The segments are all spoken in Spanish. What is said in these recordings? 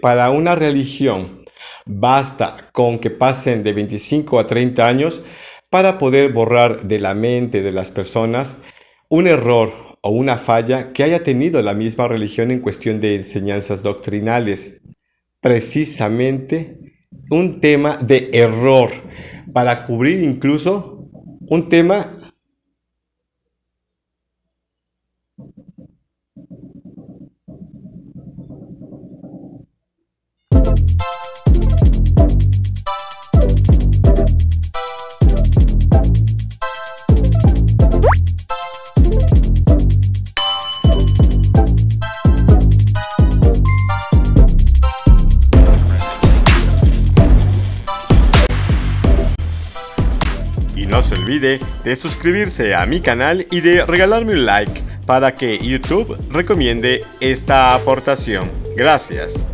para una religión basta con que pasen de 25 a 30 años para poder borrar de la mente de las personas un error o una falla que haya tenido la misma religión en cuestión de enseñanzas doctrinales. Precisamente un tema de error para cubrir incluso un tema y no se olvide de suscribirse a mi canal y de regalarme un like para que YouTube recomiende esta aportación. Gracias.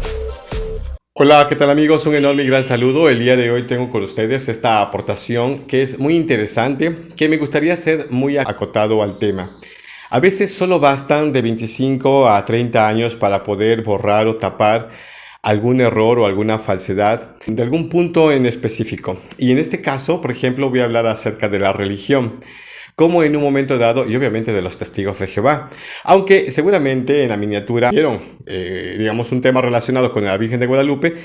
Hola, ¿qué tal amigos? Un enorme y gran saludo. El día de hoy tengo con ustedes esta aportación que es muy interesante, que me gustaría ser muy acotado al tema. A veces solo bastan de 25 a 30 años para poder borrar o tapar algún error o alguna falsedad de algún punto en específico. Y en este caso, por ejemplo, voy a hablar acerca de la religión, como en un momento dado, y obviamente de los testigos de Jehová. Aunque seguramente en la miniatura vieron, digamos, un tema relacionado con la Virgen de Guadalupe,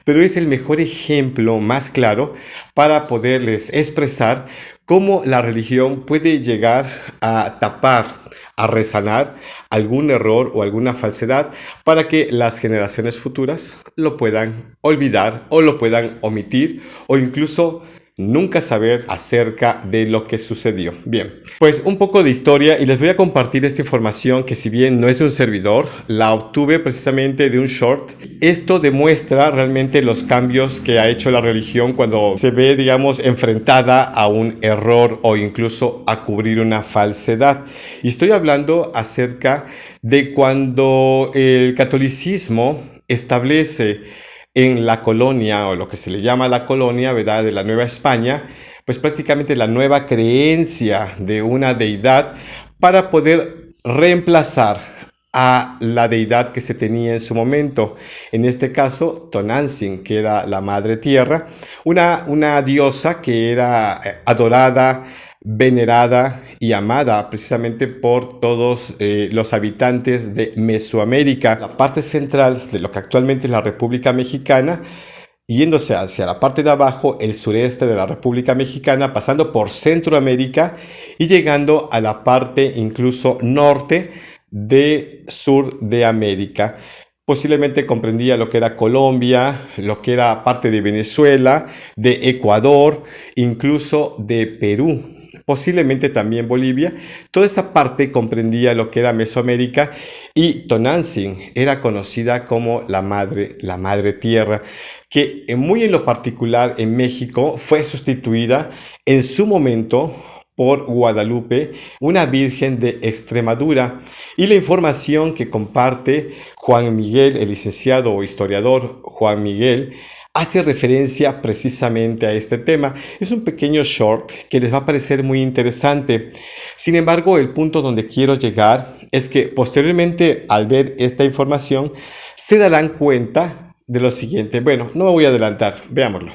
pero es el mejor ejemplo más claro para poderles expresar cómo la religión puede llegar a tapar, a resanar algún error o alguna falsedad para que las generaciones futuras lo puedan olvidar o lo puedan omitir o incluso nunca saber acerca de lo que sucedió. Bien, pues un poco de historia y les voy a compartir esta información que si bien no es de un servidor, la obtuve precisamente de un short. Esto demuestra realmente los cambios que ha hecho la religión cuando se ve, digamos, enfrentada a un error o incluso a cubrir una falsedad. Y estoy hablando acerca de cuando el catolicismo establece en la colonia, o lo que se le llama la colonia, ¿verdad?, de la Nueva España, pues prácticamente la nueva creencia de una deidad para poder reemplazar a la deidad que se tenía en su momento. En este caso, Tonantzin, que era la Madre Tierra, una diosa que era adorada, venerada y amada precisamente por todos los habitantes de Mesoamérica, la parte central de lo que actualmente es la República Mexicana, yéndose hacia la parte de abajo, el sureste de la República Mexicana, pasando por Centroamérica y llegando a la parte incluso norte de sur de América. Posiblemente comprendía lo que era Colombia, lo que era parte de Venezuela, de Ecuador, incluso de Perú. Posiblemente también Bolivia. Toda esa parte comprendía lo que era Mesoamérica y Tonantzin era conocida como la madre tierra, que muy en lo particular en México fue sustituida en su momento por Guadalupe, una virgen de Extremadura. Y la información que comparte Juan Miguel, el licenciado o historiador Juan Miguel, hace referencia precisamente a este tema. Es un pequeño short que les va a parecer muy interesante. Sin embargo, el punto donde quiero llegar es que posteriormente, al ver esta información, se darán cuenta de lo siguiente. Bueno, no me voy a adelantar, veámoslo.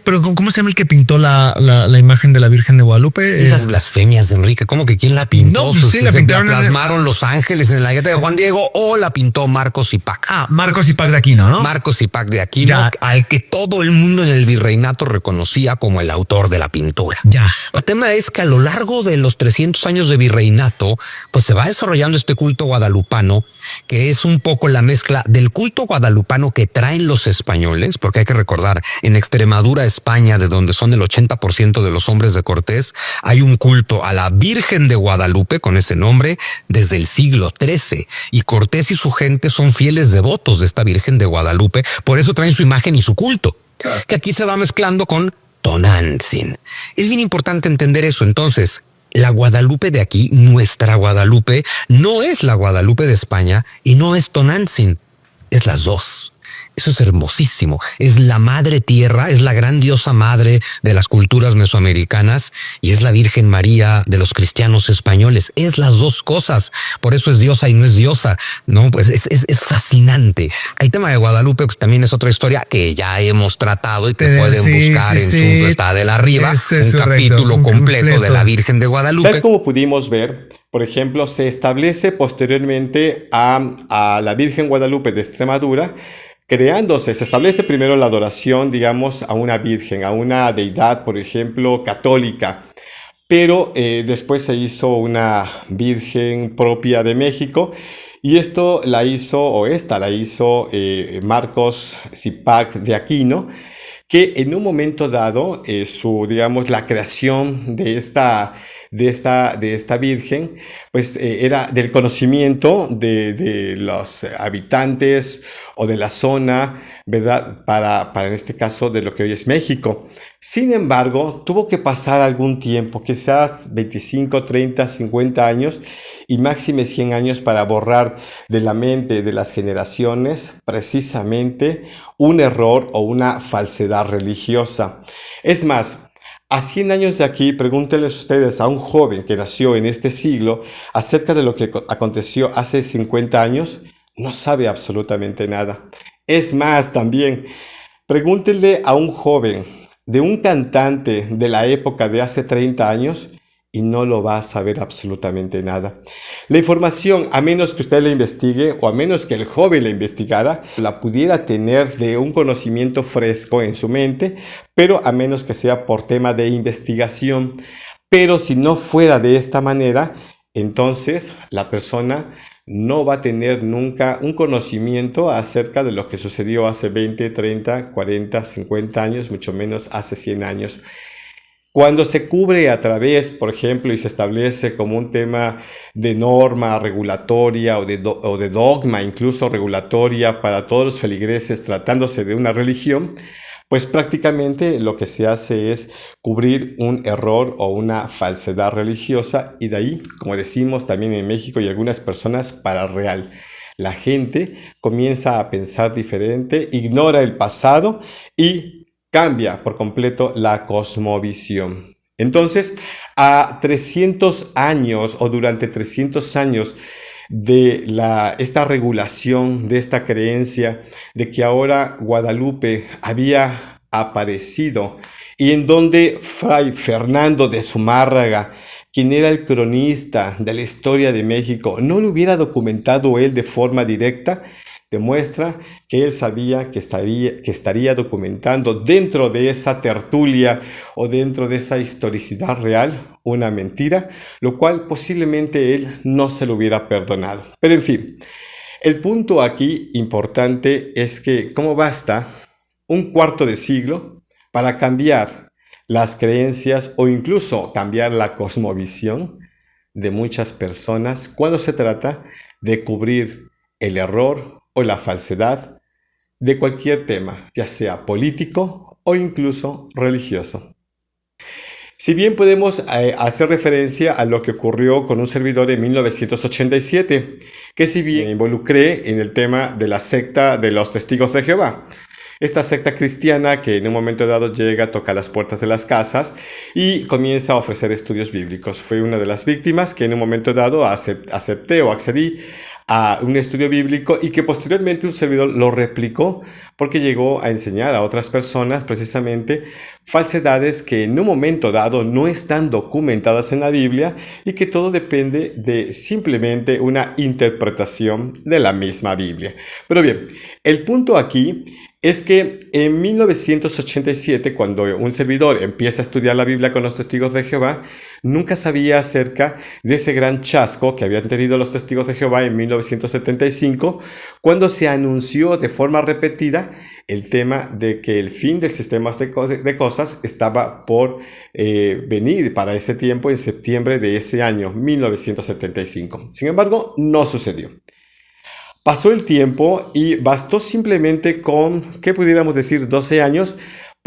Pero ¿cómo se llama el que pintó la imagen de la Virgen de Guadalupe? Esas blasfemias de Enrique, ¿cómo que quién la pintó? No, pues sí, la pintaron. La plasmaron Los Ángeles en la gueta de Juan Diego o la pintó Marcos Zipac. Marcos Zipac de Aquino, ¿no? Marcos Zipac de Aquino, al que todo el mundo en el virreinato reconocía como el autor de la pintura. Ya. El tema es que a lo largo de los 300 años de virreinato, pues se va desarrollando este culto guadalupano, que es un poco la mezcla del culto guadalupano que traen los españoles, porque hay que recordar, en Extremadura, España, de donde son el 80% de los hombres de Cortés, hay un culto a la Virgen de Guadalupe con ese nombre desde el siglo XIII, y Cortés y su gente son fieles devotos de esta Virgen de Guadalupe, por eso traen su imagen y su culto, que aquí se va mezclando con Tonantzin. Es bien importante entender eso. Entonces, la Guadalupe de aquí, nuestra Guadalupe, no es la Guadalupe de España y no es Tonantzin, es las dos. Es Eso es hermosísimo. Es la madre tierra, es la gran diosa madre de las culturas mesoamericanas y es la Virgen María de los cristianos españoles. Es las dos cosas. Por eso es diosa y no es diosa. No, pues es fascinante. El tema de Guadalupe pues, también es otra historia que ya hemos tratado y que pueden buscar en Sunto está del arriba, un capítulo completo de la Virgen de Guadalupe. Tal como pudimos ver, por ejemplo, se establece posteriormente a la Virgen Guadalupe de Extremadura, se establece primero la adoración, digamos, a una virgen, a una deidad, por ejemplo, católica. Pero después se hizo una virgen propia de México y esta la hizo Marcos Zipac de Aquino, que en un momento dado, la creación de esta virgen, pues era del conocimiento de los habitantes o de la zona, ¿verdad? Para en este caso de lo que hoy es México. Sin embargo, tuvo que pasar algún tiempo, quizás 25, 30, 50 años y máxime 100 años para borrar de la mente de las generaciones precisamente un error o una falsedad religiosa. Es más, a 100 años de aquí, pregúntenles ustedes a un joven que nació en este siglo acerca de lo que aconteció hace 50 años, no sabe absolutamente nada. Es más, también, pregúntenle a un joven de un cantante de la época de hace 30 años y no lo va a saber absolutamente nada. La información, a menos que usted la investigue o a menos que el joven la investigara, la pudiera tener de un conocimiento fresco en su mente, pero a menos que sea por tema de investigación. Pero si no fuera de esta manera, entonces la persona no va a tener nunca un conocimiento acerca de lo que sucedió hace 20, 30, 40, 50 años, mucho menos hace 100 años. Cuando se cubre a través, por ejemplo, y se establece como un tema de norma regulatoria o de dogma, incluso regulatoria para todos los feligreses tratándose de una religión, pues prácticamente lo que se hace es cubrir un error o una falsedad religiosa y de ahí, como decimos también en México y algunas personas, para real. La gente comienza a pensar diferente, ignora el pasado y cambia por completo la cosmovisión. Entonces, a 300 años o durante 300 años de esta regulación, de esta creencia de que ahora Guadalupe había aparecido y en donde Fray Fernando de Zumárraga, quien era el cronista de la historia de México, no lo hubiera documentado él de forma directa, demuestra que él sabía que estaría documentando dentro de esa tertulia o dentro de esa historicidad real una mentira, lo cual posiblemente él no se lo hubiera perdonado. Pero en fin, el punto aquí importante es que cómo basta un cuarto de siglo para cambiar las creencias o incluso cambiar la cosmovisión de muchas personas cuando se trata de cubrir el error o la falsedad de cualquier tema, ya sea político o incluso religioso. Si bien podemos hacer referencia a lo que ocurrió con un servidor en 1987, que si bien me involucré en el tema de la secta de los Testigos de Jehová, esta secta cristiana que en un momento dado llega, toca las puertas de las casas y comienza a ofrecer estudios bíblicos. Fue una de las víctimas que en un momento dado acepté o accedí a un estudio bíblico y que posteriormente un servidor lo replicó porque llegó a enseñar a otras personas precisamente falsedades que en un momento dado no están documentadas en la Biblia y que todo depende de simplemente una interpretación de la misma Biblia. Pero bien, el punto aquí es que en 1987, cuando un servidor empieza a estudiar la Biblia con los Testigos de Jehová, nunca sabía acerca de ese gran chasco que habían tenido los Testigos de Jehová en 1975, cuando se anunció de forma repetida el tema de que el fin del sistema de cosas estaba por venir para ese tiempo, en septiembre de ese año, 1975. Sin embargo, no sucedió. Pasó el tiempo y bastó simplemente con, ¿qué pudiéramos decir?, 12 años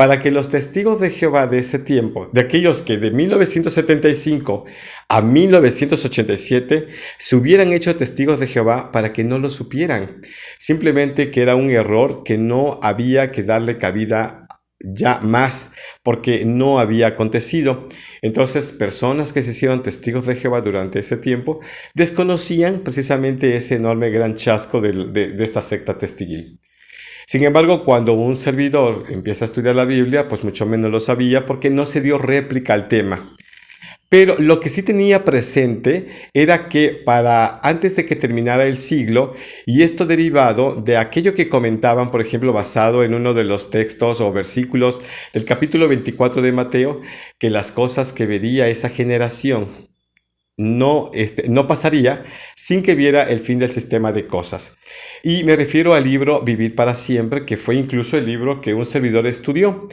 para que los testigos de Jehová de ese tiempo, de aquellos que de 1975 a 1987 se hubieran hecho testigos de Jehová, para que no lo supieran. Simplemente que era un error que no había que darle cabida ya más, porque no había acontecido. Entonces, personas que se hicieron testigos de Jehová durante ese tiempo desconocían precisamente ese enorme gran chasco de esta secta testiguil. Sin embargo, cuando un servidor empieza a estudiar la Biblia, pues mucho menos lo sabía, porque no se dio réplica al tema. Pero lo que sí tenía presente era que para antes de que terminara el siglo, y esto derivado de aquello que comentaban, por ejemplo, basado en uno de los textos o versículos del capítulo 24 de Mateo, que las cosas que vería esa generación no pasaría sin que viera el fin del sistema de cosas. Y me refiero al libro Vivir para Siempre, que fue incluso el libro que un servidor estudió.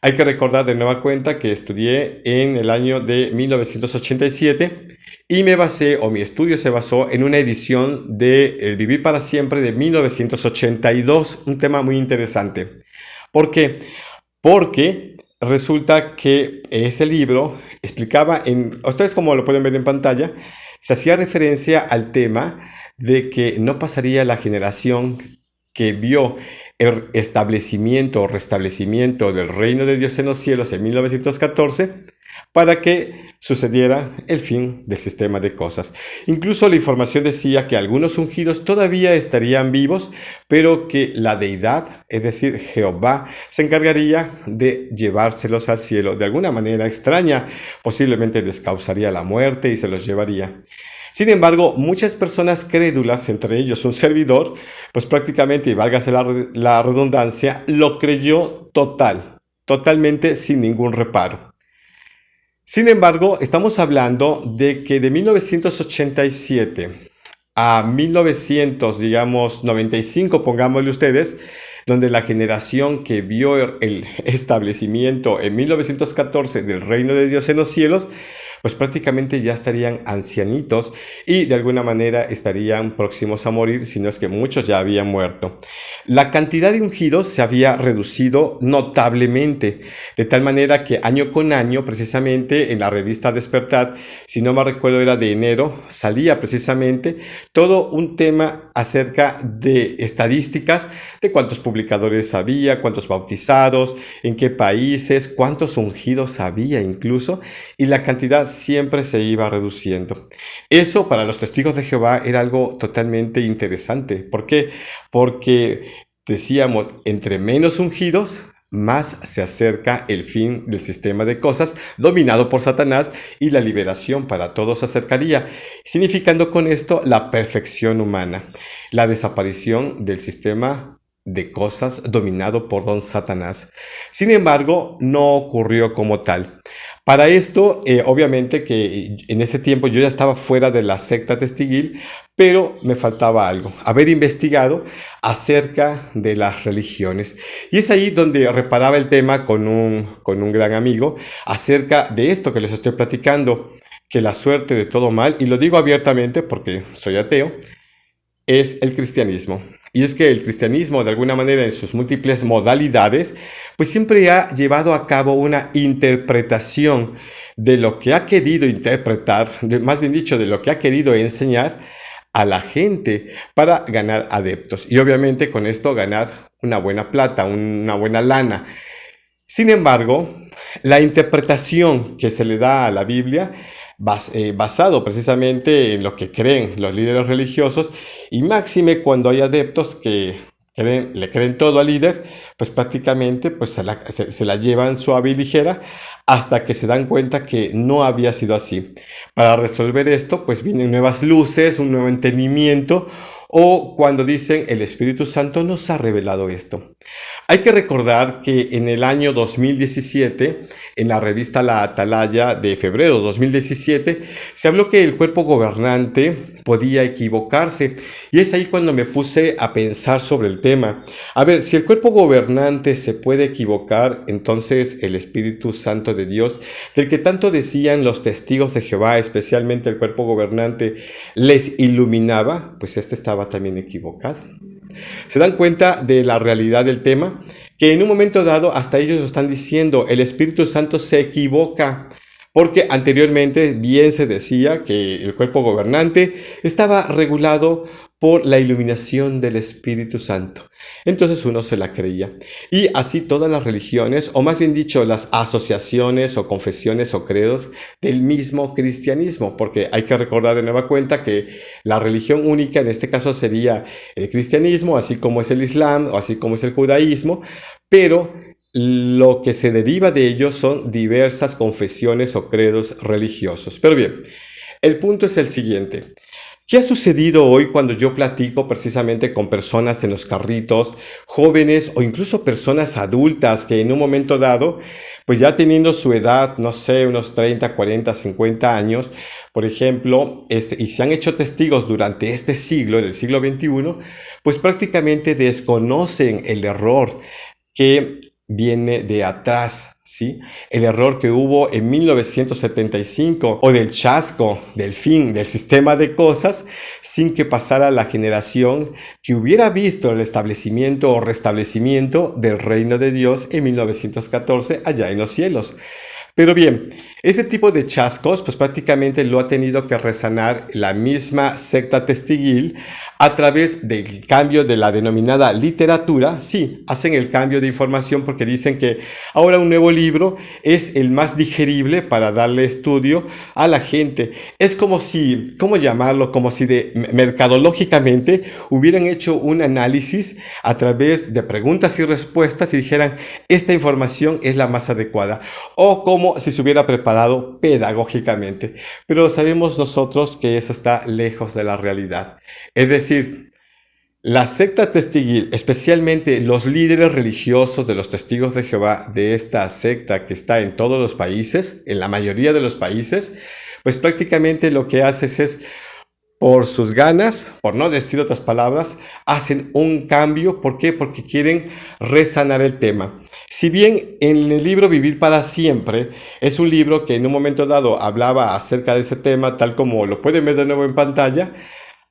Hay que recordar de nueva cuenta que estudié en el año de 1987 y mi estudio se basó en una edición de El Vivir para Siempre de 1982, un tema muy interesante. ¿Por qué? Porque resulta que ese libro explicaba, ustedes como lo pueden ver en pantalla, se hacía referencia al tema de que no pasaría la generación que vio el establecimiento o restablecimiento del reino de Dios en los cielos en 1914 para que sucediera el fin del sistema de cosas. Incluso la información decía que algunos ungidos todavía estarían vivos, pero que la deidad, es decir, Jehová, se encargaría de llevárselos al cielo de alguna manera extraña. Posiblemente les causaría la muerte y se los llevaría. Sin embargo, muchas personas crédulas, entre ellos un servidor, pues prácticamente, y válgase la redundancia, lo creyó totalmente sin ningún reparo. Sin embargo, estamos hablando de que de 1987 a 1995, pongámosle ustedes, donde la generación que vio el establecimiento en 1914 del reino de Dios en los cielos, pues prácticamente ya estarían ancianitos y de alguna manera estarían próximos a morir, si no es que muchos ya habían muerto. La cantidad de ungidos se había reducido notablemente, de tal manera que año con año, precisamente en la revista Despertar, si no me recuerdo era de enero, salía precisamente todo un tema acerca de estadísticas de cuántos publicadores había, cuántos bautizados, en qué países, cuántos ungidos había incluso, y la cantidad siempre se iba reduciendo. Eso para los testigos de Jehová era algo totalmente interesante. ¿Por qué? Porque decíamos, entre menos ungidos, más se acerca el fin del sistema de cosas dominado por Satanás y la liberación para todos se acercaría, significando con esto la perfección humana, la desaparición del sistema de cosas dominado por don Satanás. Sin embargo, no ocurrió como tal. Para esto, obviamente que en ese tiempo yo ya estaba fuera de la secta testiguil, pero me faltaba algo, haber investigado acerca de las religiones. Y es ahí donde reparaba el tema con un gran amigo acerca de esto que les estoy platicando, que la suerte de todo mal, y lo digo abiertamente porque soy ateo, es el cristianismo. Y es que el cristianismo, de alguna manera, en sus múltiples modalidades, pues siempre ha llevado a cabo una interpretación de lo que ha querido interpretar, más bien dicho, de lo que ha querido enseñar a la gente para ganar adeptos. Y obviamente con esto ganar una buena plata, una buena lana. Sin embargo, la interpretación que se le da a la Biblia basado precisamente en lo que creen los líderes religiosos y máxime cuando hay adeptos que le creen todo al líder, pues prácticamente pues se la llevan suave y ligera hasta que se dan cuenta que no había sido así. Para resolver esto pues vienen nuevas luces, un nuevo entendimiento o cuando dicen el Espíritu Santo nos ha revelado esto. Hay que recordar que en el año 2017, en la revista La Atalaya de febrero de 2017, se habló que el cuerpo gobernante podía equivocarse. Y es ahí cuando me puse a pensar sobre el tema. A ver, si el cuerpo gobernante se puede equivocar, entonces el Espíritu Santo de Dios, del que tanto decían los testigos de Jehová, especialmente el cuerpo gobernante, les iluminaba, pues este estaba también equivocado. Se dan cuenta de la realidad del tema, que en un momento dado hasta ellos lo están diciendo, el Espíritu Santo se equivoca, porque anteriormente bien se decía que el cuerpo gobernante estaba regulado por la iluminación del Espíritu Santo. Entonces uno se la creía. Y así todas las religiones, o más bien dicho, las asociaciones o confesiones o credos del mismo cristianismo, porque hay que recordar de nueva cuenta que la religión única en este caso sería el cristianismo, así como es el islam, o así como es el judaísmo, pero lo que se deriva de ellos son diversas confesiones o credos religiosos. Pero bien, el punto es el siguiente. ¿Qué ha sucedido hoy cuando yo platico precisamente con personas en los carritos, jóvenes o incluso personas adultas que en un momento dado, pues ya teniendo su edad, no sé, unos 30, 40, 50 años, por ejemplo, y se han hecho testigos durante este siglo, del siglo XXI, pues prácticamente desconocen el error que viene de atrás, ¿sí? El error que hubo en 1975 o del chasco, del fin del sistema de cosas, sin que pasara la generación que hubiera visto el establecimiento o restablecimiento del reino de Dios en 1914 allá en los cielos. Pero bien, ese tipo de chascos pues prácticamente lo ha tenido que resanar la misma secta testiguil a través del cambio de la denominada literatura. Sí, hacen el cambio de información porque dicen que ahora un nuevo libro es el más digerible para darle estudio a la gente. Es como si, ¿cómo llamarlo? Como si mercadológicamente hubieran hecho un análisis a través de preguntas y respuestas y dijeran, esta información es la más adecuada. O como si se hubiera preparado pedagógicamente. Pero sabemos nosotros que eso está lejos de la realidad. Es decir, la secta testiguil, especialmente los líderes religiosos de los testigos de Jehová, de esta secta que está en todos los países, en la mayoría de los países, pues prácticamente lo que haces es, por sus ganas, por no decir otras palabras, hacen un cambio. ¿Por qué? Porque quieren resanar el tema. Si bien en el libro Vivir para Siempre es un libro que en un momento dado hablaba acerca de ese tema, tal como lo pueden ver de nuevo en pantalla,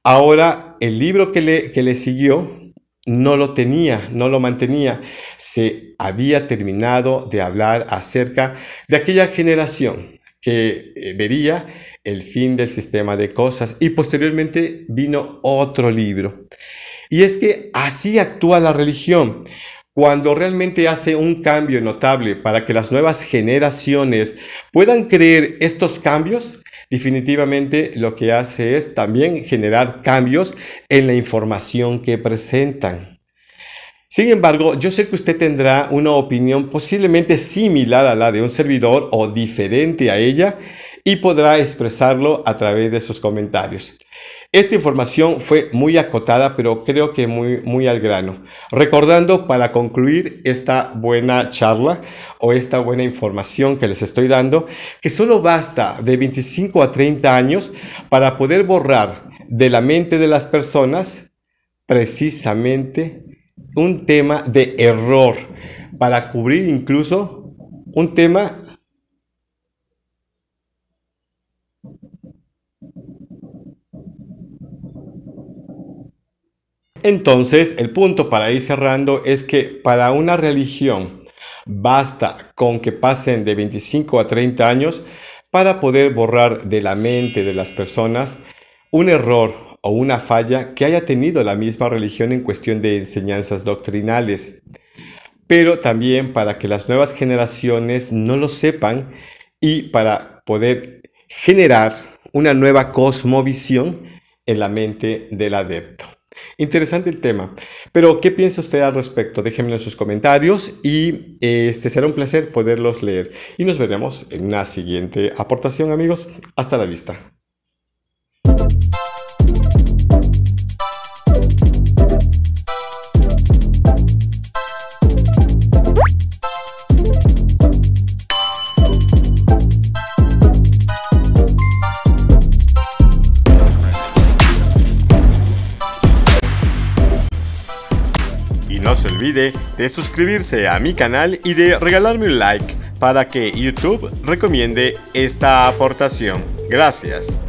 ahora el libro que le siguió no lo tenía, no lo mantenía. Se había terminado de hablar acerca de aquella generación que vería el fin del sistema de cosas y posteriormente vino otro libro. Y es que así actúa la religión. Cuando realmente hace un cambio notable para que las nuevas generaciones puedan creer estos cambios, definitivamente lo que hace es también generar cambios en la información que presentan. Sin embargo, yo sé que usted tendrá una opinión posiblemente similar a la de un servidor o diferente a ella y podrá expresarlo a través de sus comentarios. Esta información fue muy acotada, pero creo que muy al grano. Recordando para concluir esta buena charla o esta buena información que les estoy dando, que solo basta de 25 a 30 años para poder borrar de la mente de las personas precisamente un tema de error, para cubrir incluso un tema Entonces, el punto para ir cerrando es que para una religión basta con que pasen de 25 a 30 años para poder borrar de la mente de las personas un error o una falla que haya tenido la misma religión en cuestión de enseñanzas doctrinales. Pero también para que las nuevas generaciones no lo sepan y para poder generar una nueva cosmovisión en la mente del adepto. Interesante el tema, pero ¿qué piensa usted al respecto? Déjenmelo en sus comentarios y será un placer poderlos leer. Y nos veremos en una siguiente aportación, amigos. Hasta la vista. No se olvide de suscribirse a mi canal y de regalarme un like para que YouTube recomiende esta aportación. Gracias.